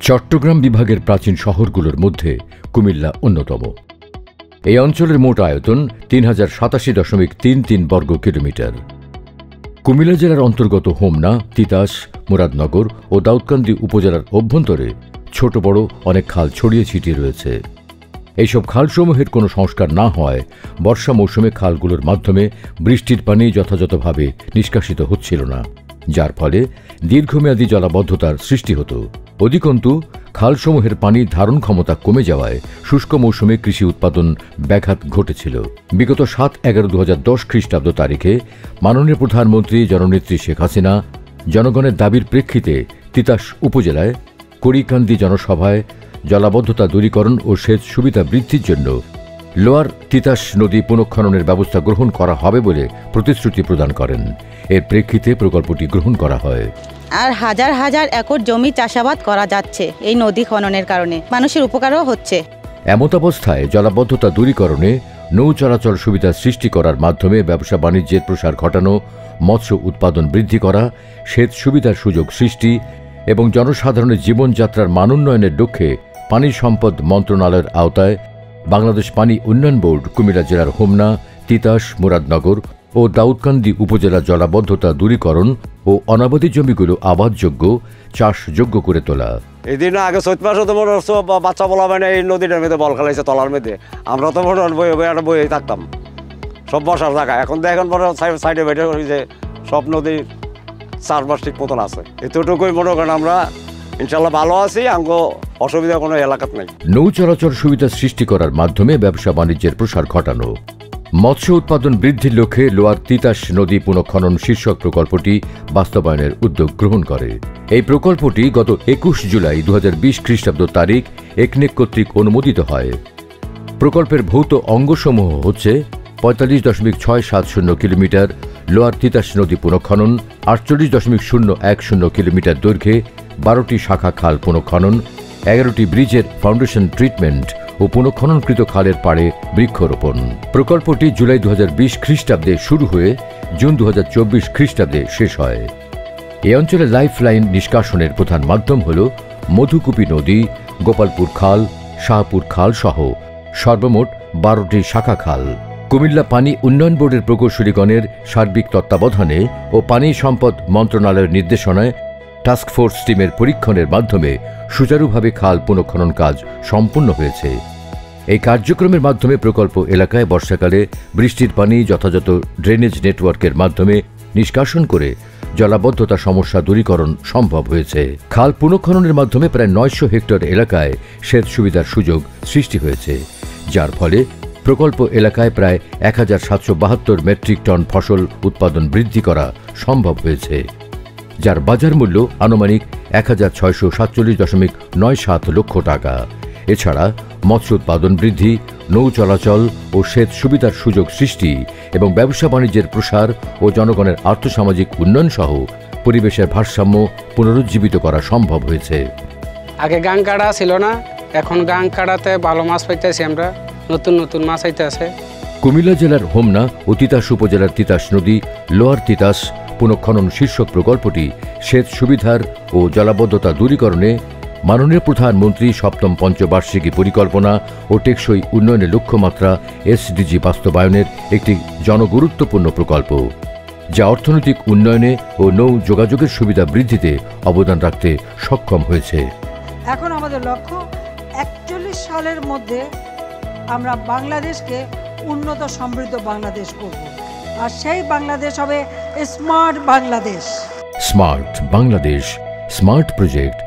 চট্টগ্রাম বিভাগের প্রাচীন শহরগুলোর মধ্যে কুমিল্লা অন্যতম। এই অঞ্চলের মোট আয়তন ৩০৮৭.৩৩ বর্গ কিলোমিটার। কুমিল্লা জেলার অন্তর্গত হোমনা, তিতাস, মুরাদনগর ও দাউদকান্দি উপজেলার অভ্যন্তরে ছোট বড় অনেক খাল ছড়িয়ে ছিটিয়ে রয়েছে। এইসব খালসমূহের কোনো সংস্কার না হওয়ায় বর্ষা মৌসুমে খালগুলোর মাধ্যমে বৃষ্টির পানি যথাযথভাবে নিষ্কাশিত হচ্ছিল না, যার ফলে দীর্ঘমেয়াদী জলাবদ্ধতার সৃষ্টি হতো। অধিকন্তু খালসমূহের পানি ধারণ ক্ষমতা কমে যাওয়ায় শুষ্ক মৌসুমে কৃষি উৎপাদন ব্যাঘাত ঘটেছিল। বিগত ৭/১১/২০১০ খ্রিস্টাব্দ তারিখে মাননীয় প্রধানমন্ত্রী জননেত্রী শেখ হাসিনা জনগণের দাবির প্রেক্ষিতে তিতাস উপজেলায় কড়িকান্দি জনসভায় জলাবদ্ধতা দূরীকরণ ও সেচ সুবিধা বৃদ্ধির জন্য লোয়ার তিতাস নদী পুনঃখননের ব্যবস্থা গ্রহণ করা হবে বলে প্রতিশ্রুতি প্রদান করেন। এর প্রেক্ষিতে প্রকল্পটি গ্রহণ করা হয়। আর হাজার হাজার একর জমি চাষাবাদ করা যাচ্ছে এই নদী খননের কারণে, মানুষের উপকারও হচ্ছে। এমতাবস্থায় জলাবদ্ধতা দূরীকরণে নৌ চলাচল সুবিধা সৃষ্টি করার মাধ্যমে ব্যবসা বাণিজ্যের প্রসার ঘটানো, মৎস্য উৎপাদন বৃদ্ধি করা, সেচ সুবিধার সুযোগ সৃষ্টি এবং জনসাধারণের জীবনযাত্রার মান উন্নয়নের লক্ষ্যে পানি সম্পদ মন্ত্রণালয়ের আওতায় বাংলাদেশ পানি উন্নয়ন বোর্ড কুমিল্লা জেলার হোমনা, তিতাস, মুরাদনগর ও দাউদকান্দি উপজেলা জলাবদ্ধতা দূরীকরণ ও অনাবাদী জমিগুলো আবাদযোগ্য, চাষযোগ্য করে তোলা। এই দিন আগে চৈত মাসে তো মনে হচ্ছে বাচ্চা বলা মানে এই নদীটার মধ্যে বল খেলাইছে তলার মধ্যে, আমরা তো মনে বই থাকতাম সব বসার জায়গা। এখন দেখেন মনে সাইডে বেটে যে সব নদী চাষবাস ঠিক মতন আছে। এতটুকুই মনে করেন আমরা ইনশাল্লাহ ভালো আছি, আমগো অসুবিধা কোনো এলাকাত নেই। নৌ চলাচল সুবিধা সৃষ্টি করার মাধ্যমে ব্যবসা বাণিজ্যের প্রসার ঘটানো, মৎস্য উৎপাদন বৃদ্ধির লক্ষ্যে লোয়ার তিতাস নদী পুনঃখনন শীর্ষক প্রকল্পটি বাস্তবায়নের উদ্যোগ গ্রহণ করে। এই প্রকল্পটি গত ২১ জুলাই ২০২০ খ্রিস্টাব্দ তারিখ একনেক কর্তৃক অনুমোদিত হয়। প্রকল্পের ভৌত অঙ্গসমূহ হচ্ছে ৪৫.৬৭০ কিলোমিটার লোয়ার তিতাস নদী পুনঃখনন, ৪৮.০১০ কিলোমিটার দৈর্ঘ্যে ১২টি শাখা খাল পুনঃখনন, ১১টি ব্রিজের ফাউন্ডেশন ট্রিটমেন্ট ও পুনঃখননকৃত খালের পাড়ে বৃক্ষরোপণ। প্রকল্পটি জুলাই ২০২০ খ্রিস্টাব্দে শুরু হয়ে জুন ২০২৪ খ্রিস্টাব্দে শেষ হয়। এই অঞ্চলে লাইফ লাইন নিষ্কাশনের প্রধান মাধ্যম হল মধুকুপি নদী, গোপালপুর খাল, শাহপুর খাল সহ সর্বমোট ১২টি শাখা খাল। কুমিল্লা পানি উন্নয়ন বোর্ডের প্রকৌশলীগণের সার্বিক তত্ত্বাবধানে ও পানি সম্পদ মন্ত্রণালয়ের নির্দেশনায় টাস্কফোর্স টিমের পরীক্ষণের মাধ্যমে সুচারুভাবে খাল পুনঃখনন কাজ সম্পূর্ণ হয়েছে। এই কার্যক্রমের মাধ্যমে প্রকল্প এলাকায় বর্ষাকালে বৃষ্টির পানি যথাযথ ড্রেনেজ নেটওয়ার্কের মাধ্যমে নিষ্কাশন করে জলাবদ্ধতা সমস্যা দূরীকরণ সম্ভব হয়েছে। খাল পুনঃখননের মাধ্যমে প্রায় ৯০০ হেক্টর এলাকায় সেচ সুবিধার সুযোগ সৃষ্টি হয়েছে, যার ফলে প্রকল্প এলাকায় প্রায় ১৭৭২ মেট্রিক টন ফসল উৎপাদন বৃদ্ধি করা সম্ভব হয়েছে, যার বাজার মূল্য আনুমানিক ১৬৪৭.৯৭ লক্ষ টাকা। এছাড়া মৎস্য উৎপাদন বৃদ্ধি, নৌ চলাচল ও সেচ সুবিধার সুযোগ সৃষ্টি এবং ব্যবসা বাণিজ্যের প্রসার ও জনগণের আর্থসামাজিক উন্নয়ন সহ পরিবেশের ভারসাম্য পুনরুজ্জীবিত করা সম্ভব হয়েছে। আগে গাং কাটা ছিল না, এখন গাং কাটাতে ভালো মাছ পাইতেছি আমরা, নতুন নতুন মাছ আইতে আছে। কুমিল্লা জেলার হোমনা ও তিতাস উপজেলার তিতাস নদী লোয়ার তিতাস পুনঃখনন শীর্ষক প্রকল্পটি সেচ সুবিধার ও জলাবদ্ধতা দূরীকরণে মাননীয় প্রধানমন্ত্রী সপ্তম পঞ্চবার্ষিকী পরিকল্পনা ও টেকসই উন্নয়নের লক্ষ্যমাত্রা SDG বাস্তবায়নের একটি জনগুরুত্বপূর্ণ প্রকল্প, যা অর্থনৈতিক উন্নয়নে ও নৌ যোগাযোগের সুবিধা বৃদ্ধিতে অবদান রাখতে সক্ষম হয়েছে। এখন আমাদের লক্ষ্য ৪১ সালের মধ্যে আমরা বাংলাদেশকে উন্নত সমৃদ্ধ বাংলাদেশ করব, আর সেই বাংলাদেশ হবে smart Bangladesh. Smart Bangladesh, smart project